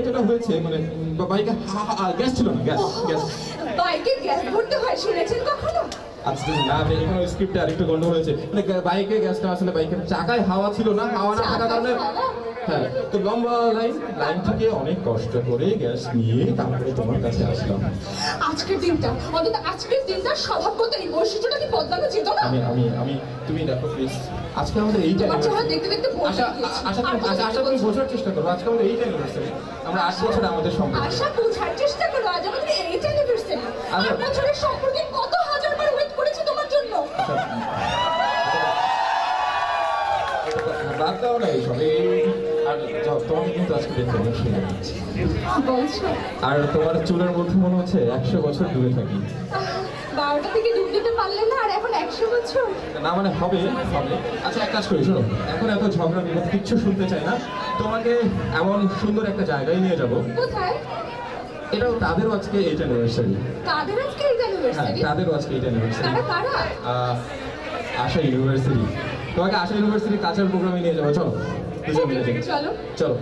যেটা হয়েছে মানে বাইকে গ্যাস ছিল না, গ্যাস গ্যাস বাইকে গ্যাস ভরতে হয় শুনেছেন কখনো? আচ্ছা না, আপনি এখানে স্ক্রিপ্টে আরেকটু গন্ডগোল হয়েছে। মানে বাইকে গ্যাসটা আসলে বাইকের চাকায় হাওয়া ছিল না, হাওয়া না থাকার কারণে হ্যাঁ, তো লম্বা লাইন থেকে অনেক কষ্ট করে গ্যাস নিয়ে তারপরে তোমার কাছে আসলাম। আজকের দিনটা অন্তত আজকের দিনটা স্বভাবগত এই বৈশিষ্ট্যটা কি বদলানো যেত না? আমি তুমি দেখো প্লিজ, আজকে আমাদের এইটা তোমার চেহারা দেখতে দেখতে আশা তুমি বোঝার চেষ্টা করো, আজকে আমাদের এইটা অ্যানিভার্সারি। আমরা 8 বছর আমাদের সম্পর্ক। আশা বোঝার চেষ্টা করো, আজ আমাদের এইটা অ্যানিভার্সারি। 8 বছরের সম্পর্কে কত হাজার বার ওয়েট করেছি তোমার জন্য। বাদ দাও না এইসব, আর তোমাকে কিন্তু আজকে দেখতে অনেক সুন্দর লাগছে। বলছো? আর তোমার চুলের মধ্যে মনে হচ্ছে 100 বছর দূরে থাকি। 12টা থেকে ডুব দিতে পারলে না, আর এখন 100 বছর? না মানে হবে। আচ্ছা এক কাজ করি, শোনো, এখন এত ঝগড়া বিবাদ কিচ্ছু শুনতে চাই না, তোমাকে এমন সুন্দর একটা জায়গায় নিয়ে যাবো। কোথায়? এটাও তাদেরও আজকে এইট অ্যানিভার্সারি। কাদের আজকে এইট অ্যানিভার্সারি? হ্যাঁ, তাদেরও আজকে এইট অ্যানিভার্সারি। কারা? আশা ইউনিভার্সিটি। তোমাকে আশা ইউনিভার্সিটি কালচারাল প্রোগ্রামে নিয়ে যাবো, চলো দুজন মিলে যাই। চলো চলো।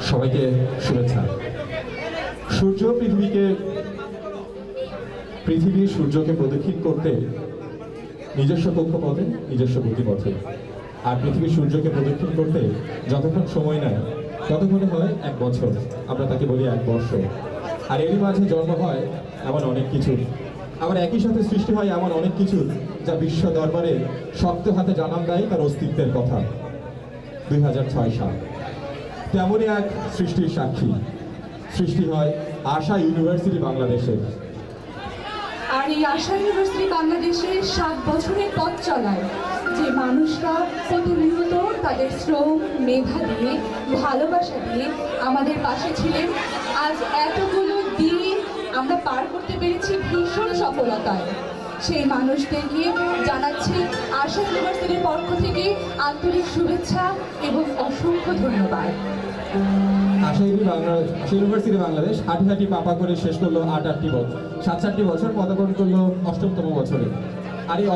সবাইকে শুভেচ্ছা। পৃথিবীর সূর্যকে প্রদক্ষিণ করতে নিজস্ব কক্ষপথে, নিজস্ব গতিপথে, আর পৃথিবীর সূর্যকে প্রদক্ষিণ করতে যতক্ষণ সময় নেয় ততক্ষণে হয় 1 বছর, আমরা তাকে বলি 1 বর্ষ। আর এরই মাঝে জন্ম হয় এমন অনেক কিছু, আবার একই সাথে সৃষ্টি হয় এমন অনেক কিছু যা বিশ্ব দরবারে শক্ত হাতে জানান দেয় তার অস্তিত্বের কথা। 2006 সাল তেমনই এক সৃষ্টির সাক্ষী, সৃষ্টি হয় আশা ইউনিভার্সিটি বাংলাদেশের। আর এই আশা ইউনিভার্সিটি বাংলাদেশের 7 বছরের পথ চলায় যে মানুষরা প্রতিনিয়ত তাদের শ্রম, মেধা দিয়ে, ভালোবাসা দিয়ে আমাদের পাশে ছিলেন, আজ এতগুলো দিন আমরা পার করতে পেরেছি ভীষণ সফলতায়। সেই মানুষদেরকে জানাচ্ছি আশা ইউনিভার্সিটির পক্ষ থেকে আন্তরিক শুভেচ্ছা এবং অসংখ্য ধন্যবাদ। আশা ইউনিভার্সিটি বাংলাদেশ হাঁটি পাপা করে শেষ করলো 8টি বছর, 7 বছর পদার্পণ করলো 8তম বছরে। আর এই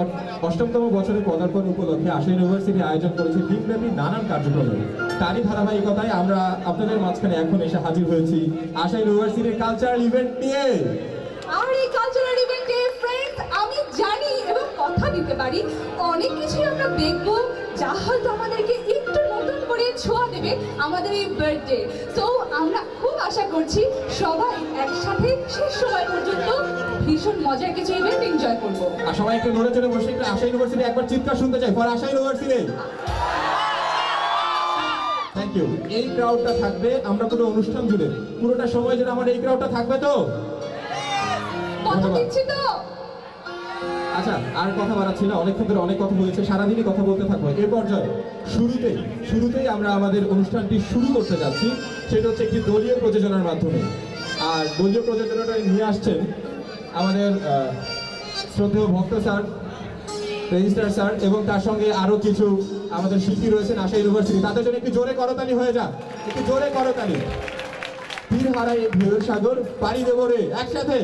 8তম বছরের পদার্পণ উপলক্ষে আশা ইউনিভার্সিটি আয়োজন করেছে দিনব্যাপী নানান কার্যক্রমে। তারই ধারাবাহিকতায় আমরা আপনাদের মাঝখানে এখন এসে হাজির হয়েছি আশা ইউনিভার্সিটির কালচারাল ইভেন্ট নিয়ে। আর এই কালচারাল ইভেন্টে ফ্রেন্ডস, আমি জানি এবং কথা দিতে পারি অনেক কিছুই আমরা দেখব যা হয়তো আমাদেরকে একটু নতুন করে ছোঁয়া দেবে আমাদের এই বার্থডে। তো আমরা খুব আশা করছি সবাই একসাথে শেষ সময় পর্যন্ত ভীষণ মজার কিছু ইভেন্ট এনজয় করব। আর সবাই একটু নড়ে চড়ে বসে একটু আশা ইউনিভার্সিটি একবার চিৎকার শুনতে চাই, for Asha university. Thank you. এই ক্রাউডটা থাকবে আমরা পুরো অনুষ্ঠান জুড়ে, পুরোটা সময় জুড়ে আমার এই ক্রাউডটা থাকবে তো? কথা দিচ্ছি তো। আচ্ছা আর কথা বাড়াচ্ছি না, অনেকক্ষণ ধরে অনেক কথা বলেছে, সারাদিনই কথা বলতে থাকবো। এই পর্যায়ে শুরুতেই আমরা আমাদের অনুষ্ঠানটি শুরু করতে যাচ্ছি, সেটা হচ্ছে একটি দলীয় প্রযোজনার মাধ্যমে। আর দলীয় প্রযোজনাটা নিয়ে আসছেন আমাদের শ্রদ্ধেয় ভক্ত স্যার, রেজিস্ট্রার স্যার, এবং তার সঙ্গে আরো কিছু আমাদের শিল্পী রয়েছেন আশা ইউনিভার্সিটি। তাদের জন্য একটু জোরে করতালি হয়ে যাক, একটু জোরে করতালি। তীর হারাই ঢেউয়ের সাগর পাড়ি দেবো রে, একসাথে।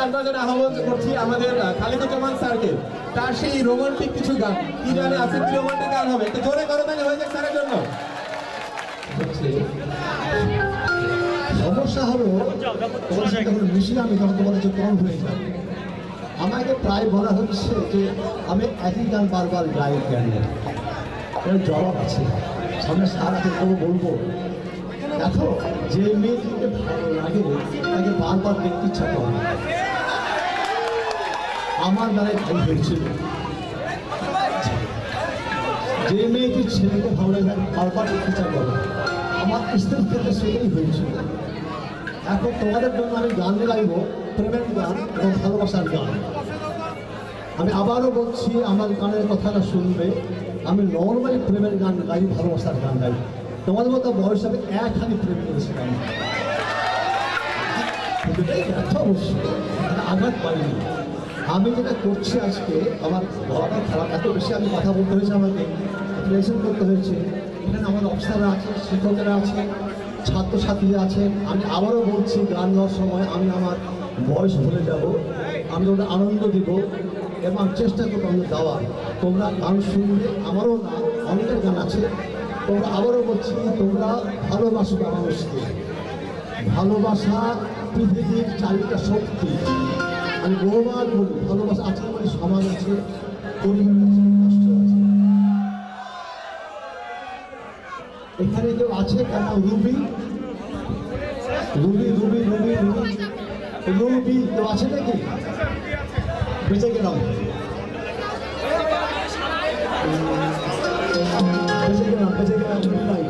আসবার জন্য আহ্বান করছি আমাদের খালিকুজ্জামান স্যারকে। তার সেই রোমান্টিক কিছু গান, কি জানে আছে কি রোমান্টিক গান হবে, একটু জোরে করতালি হয়ে যাক স্যারের জন্য। সমস্যা হলো তোমার সাথে যখন মিশি আমি তখন তোমার হচ্ছে কম হয়ে যায়। আমাকে প্রায় বলা হচ্ছে যে আমি একই গান বারবার গাই কেন, এর জবাব আছে, সামনে সার আছে, তবু বলবো। দেখো, যে মেয়েটিকে ভালো লাগে তাকে বারবার দেখতে ইচ্ছা করে। আমার দ্বারাই ভুল হয়েছিল। যে মেয়েটির ছেলেকে ভালো লাগে তাকে বারবার দেখতে ইচ্ছা করে, আমার স্ত্রীর ক্ষেত্রে সেটাই হয়েছিল। এখন তোমাদের জন্য আমি গান গাইব, প্রেমের গান এবং ভালোবাসার গান। আমি আবারও বলছি, আমার গানের কথাটা শুনবে। আমি নর্মালি প্রেমের গান গাই, ভালোবাসার গান গাই। তোমাদের মতো বয়স হবে একখানি প্রেম করেছিলাম, অবশ্যই আঘাত পাইনি। আমি যেটা করছি আজকে, আমার গলাটা খারাপ, এত বেশি আমি কথা বলতে হয়েছে, আমাকে প্রেজেন্ট করতে হয়েছে। এখানে আমার অফিসাররা আছে, শিক্ষকেরা আছে, ছাত্রছাত্রীরা আছেন। আমি আবারও বলছি, গান গাওয়ার সময় আমি আমার বয়স ভুলে যাব, আমি ওটা আনন্দ দিব এবং চেষ্টা করবো আমি গাওয়ার। তোমরা গান শুনবে, আমারও না, অনেকের গান আছে। তোমরা আবারও বলছি, তোমরা ভালোবাসবে মানুষকে। ভালোবাসা পৃথিবীর চারিটা শক্তি। আমি বহুবার বলি, ভালোবাসা আছে মানে সমাজ আছে, পরিবার আছে, রাষ্ট্র আছে। এখানে কেউ আছে কেন? Ruby Ruby Ruby Ruby Ruby Ruby কেউ আছে নাকি? বেঁচে গেলাম, বেঁচে গেলাম, বেঁচে গেলাম। ভাই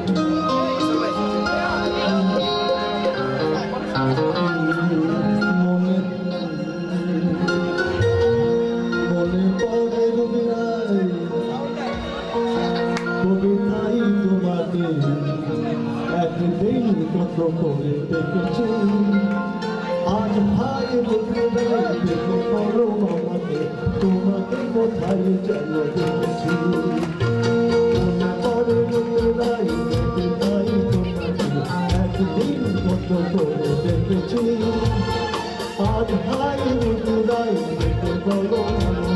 মনে মনে পড়ে রুবিরাই কবিতাই তোমাকে একদিন কত করে দেখেছি। আজ ভাই রুবিরাই দেখে বলো আমাকে, তোমাকে কোথায় যেন দেখেছি। মনে পড়ে রুবিরাই কবিতাই তোমাকে একদিন কত করে দেখেছি। আজ ভাই রুবিরাই দেখে বলো আমাকে,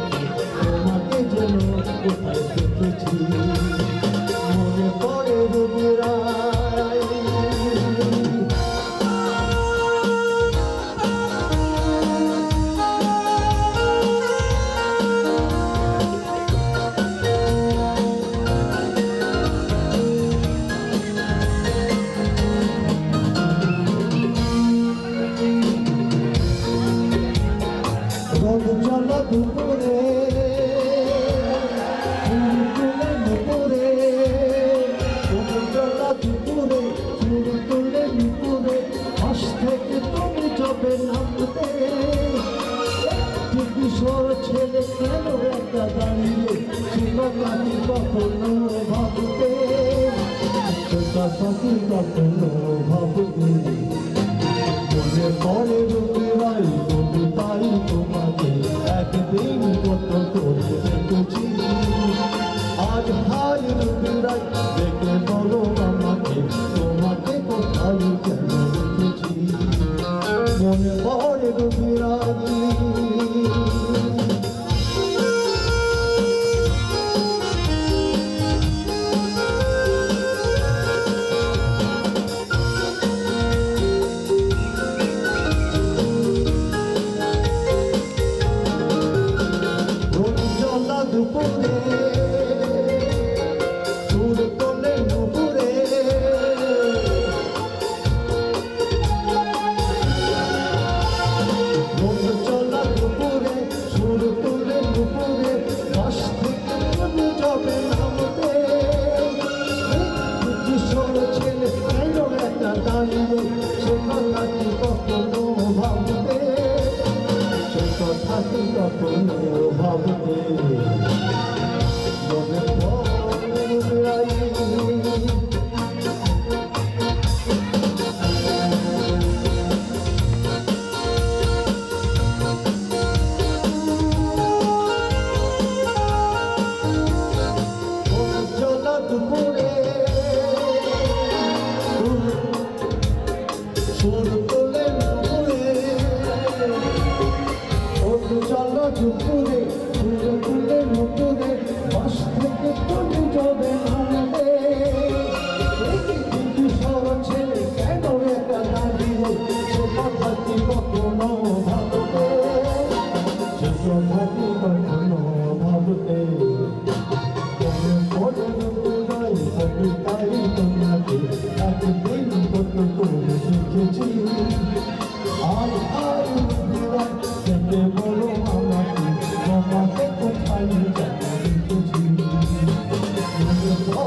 তোমাকে যেন কোথায় দেখেছি। মনে পড়ে রুবিরাই। চলো দুপুরে তুলে দুপুরে, চলো দুপুরে চুল তুলে দুপুরে, হাস থেকে তুমি যাবে নামতে। কিশোর ছেলে কেন একটা দাঁড়িয়ে ছিল নাকি কখনো ভাবতে, সেটা সাথী কখনো ভাবতে। মনে পড়ে রুবিরাই কবিতাই তোমাকে একদিন কত করে দেখেছি। আজ ভাই রুবিরাই দেখে বলো আমাকে, তোমাকে কোথায় যেন দেখেছি। মনে পড়ে রুবিরাই। দুপুরে সুর তোলে নুপুরে, চলা দুপুরে সুর তোলে নুপুরে, বাস থেকে তুমি যাবে নামতে। কিশোর ছেলে এলো একটা দাঁড়িয়ে, সে কথাটি কখনো ভাবতে, সে কথাটি কখনো ভাবতে। মনে পড়ে রুবিরাই। চলা দুপুরে সুর তোলে দুপুরে,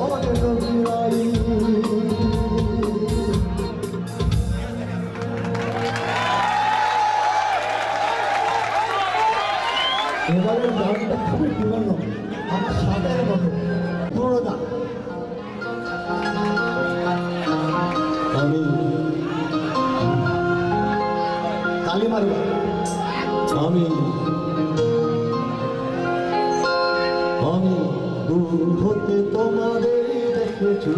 অনেক বিলাই এবারের গানটা খুবই পুরনো আমার সাদের মতো পুরোনো গান আমি তালি মারব আমি আমি দূর হতে তোমারে দেখেছি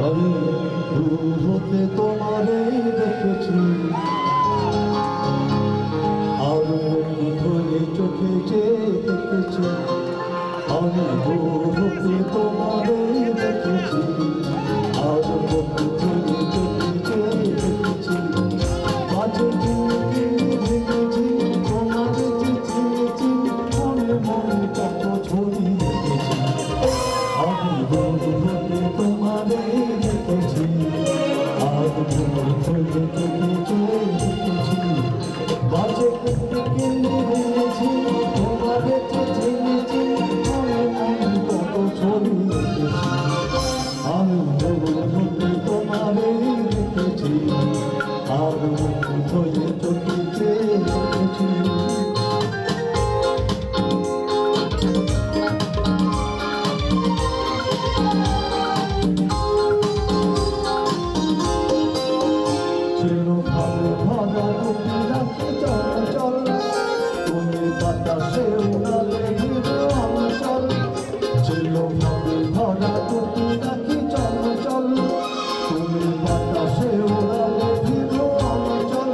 আমি দূর হতে তোমারে দেখেছি আর ধরে চোখে চেয়ে দেখেছি আমি দূর হতে তোমারে দেখেছি আর ধরে চোখে চেয়ে দেখেছি মাঝে দেখেছি তোমারে চিনেছি মনে মনে কত ছবি দেখেছি আমি দূর হতে তোমারে দেখেছি আর ধরে চোখে চেয়ে দেখেছি বাজে দেখেছি তোমারে চিনেছি মনে মনে কত ছবি দেখেছি আমি দূর হতে তোমারে দেখেছি আর ধরে চোখে চেয়ে দেখেছি ছিল ভাবে ভরা তুমি রাখি চল তুমি বাতাসে উড়ালে ভিড় অঞ্চল ছিল ভাবে ভরা তুমি রাখি চল তুমি বাতাসে উড়ালে ভিড় অঞ্চল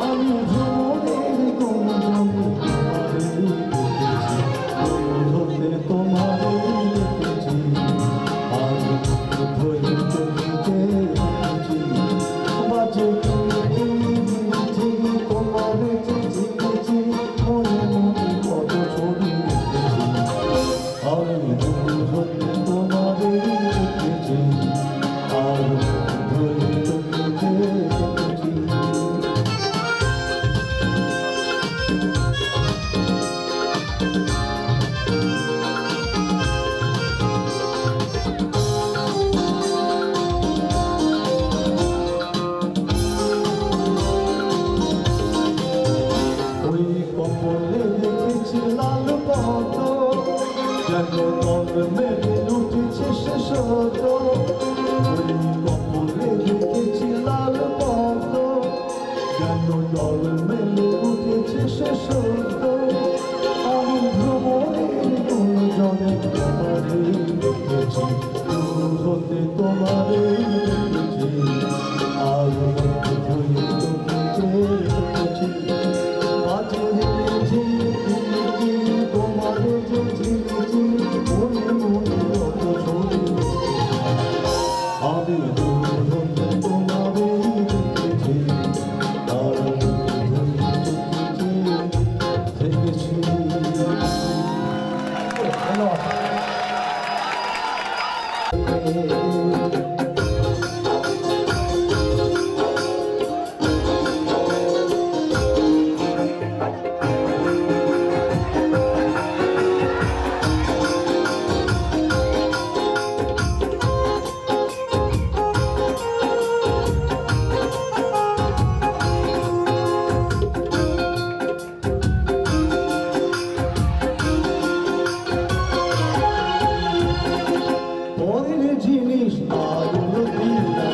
আমি ভ্রমণের গুঞ্জনে তোমারে দেখেছি আর ধরে চোখে দেখেছি বাজে দেখেছি তোমারে চিনেছি মনে মনে কত ছবি দেখেছি আমি দূর হতে তোমারে দেখেছি আর ধরে চোখে দেখেছি ওই কপলে দেখেছি লাল পদ্ম যেন দল মেরে উঠেছে শেষ ওই কপলে দেখেছি লাল পদ্ম যেন দল মেরে উঠেছে শেষ আমি ভ্রমণের গুঞ্জনে তোমারে দেখেছি দূর হতে তোমারে দেখেছি আর ধরে চোখে দেখেছি বাজে দেখেছি তোমারে চিনেছি মনে মনে কত ছবি আমি দূর হতে তোমারে দেখেছি আর দেখেছি পরের জিনিস আগুলো দিয়া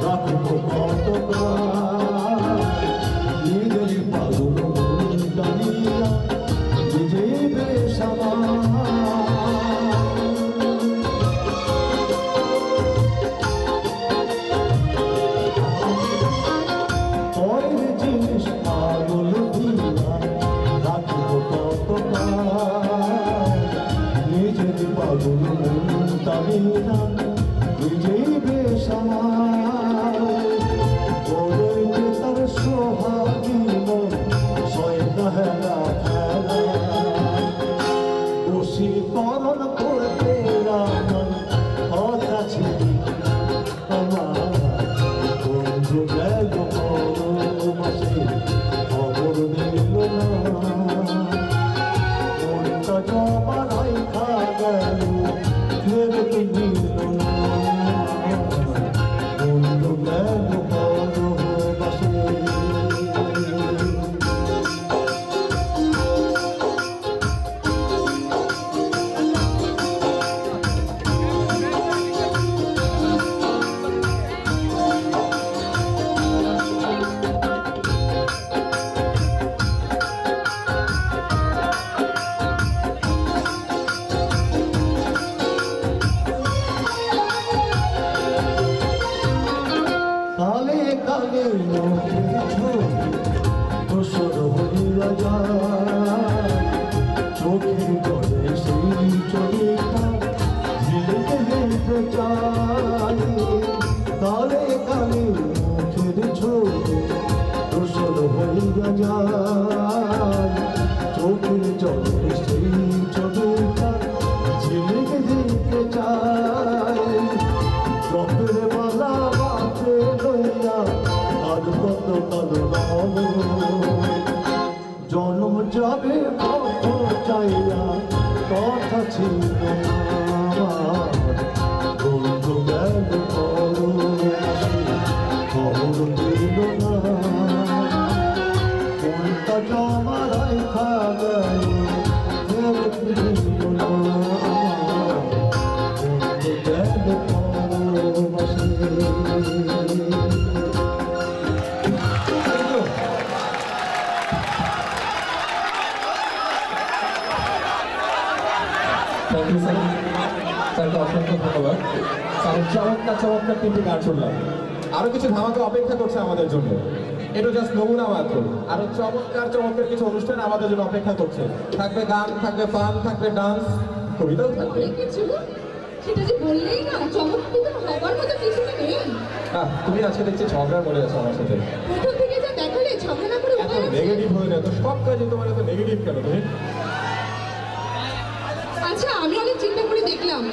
রাখবো কত নিজের পাগল দাঁড়িয়া নিজে বেশ পরের জিনিস আগুলো দিয়া রাখবো কত নিজের পাগল দাঁড়িয়া নিজেই বেশ বড়ই পরমাসে খবর দিল না মনটা জমা রাইখা গেল ফেরত দিল না বন্ধু গেল পরমাসে কালে কালে লোকের ছোট দোসর হইয়া যায় চোখের জলে সেই চোখটা ঝিলতে হেঁটে যায় কালে কালে লোকের ছোট দোসর হইয়া যায় চোখের জলে সেই চোখটা ঝিলতে হেঁটে যায় চোখের মালা বাঁধে লইয়া আর কত কালো রব জন্ম যাবে কত চাইয়া কথা ছিল না আমার বন্ধু গেল পরমাসে খবর দিল না কোনটা জমা রাইখা গেল ফেরত দিল না আমার বন্ধু গেল পরমাসে থ্যাংক ইউ স্যার, স্যারকে অসংখ্য ধন্যবাদ। স্যার চমৎকার চমৎকার তিনটি গান শুনলাম, আরো কিছু ধামাকা অপেক্ষা করছে আমাদের জন্য। এটা জাস্ট নমুনা মাত্র, আরো চমৎকার চমৎকার কিছু অনুষ্ঠান আমাদের জন্য অপেক্ষা করছে। থাকবে গান, থাকবে ফান, থাকবে ডান্স, কবিতাও থাকবে। অনেক কিছু, সেটা যে বললেই না, চমৎকৃত হবার মতো কিছু নেই। তুমি আজকে দেখছি ঝগড়া করে আছো আমার সাথে, প্রথম থেকে যা দেখালে ঝগড়া না করে এত উপায় আছে? নেগেটিভ হয়ে না তো, সব কাজে তোমার এত নেগেটিভ কেন তুমি? আচ্ছা, আমি অনেক চিন্তা করে দেখলাম,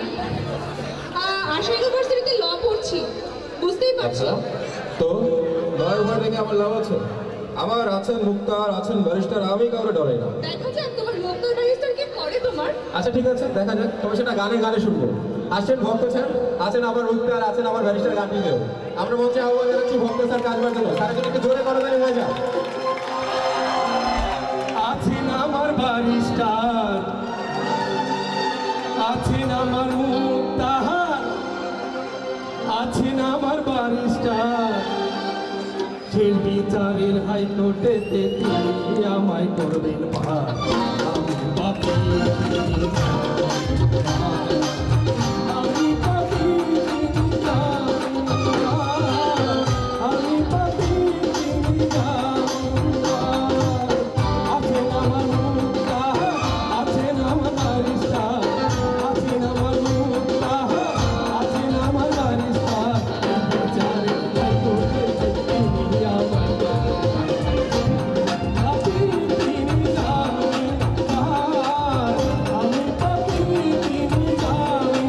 আশা ইউনিভার্সিটিতে ল পড়ছি, বুঝতেই পারছি। আচ্ছা, তো লয়ের ঘর থেকে আমার লাভ আছে? আমার আছেন মুক্তার, আছেন ব্যারিস্টার, আমি কাউরে ডরাই না। দেখা যাক তোমার মুক্ত ব্যারিস্টার কি করে তোমার। আচ্ছা ঠিক আছে, দেখা যাক, তবে সেটা গানে গানে শুনবো। আসছেন ভক্ত স্যার, আছেন আমার মুক্তার, আছেন আমার ব্যারিস্টার, গান নিতেও আমরা মঞ্চে আহ্বান জানাচ্ছি ভক্ত স্যার কাজবার জন্য। তারা যদি একটু জোরে করদানি হয়ে যায়। আছেন আমার ব্যারিস্টার, আছেন আমার মুক্তার, আছেন আমার ব্যারিস্টার, শেষ বিচারের হাইকোর্টেতে তিনি আমায় করবেন ভার। আমি বাপি, আমি বাপি, আমি বাপি, আছেন আমার মুক্তার, আছেন আমার ব্যারিস্টার, আছেন আমার মুক্তার, আছেন আমার ব্যারিস্টার, বিচারের হাইকোর্টেতে তিনি আমায় আমি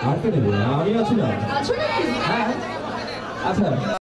আর কে নেবে? আমি আছি না? আছো নাকি? হ্যাঁ, আচ্ছা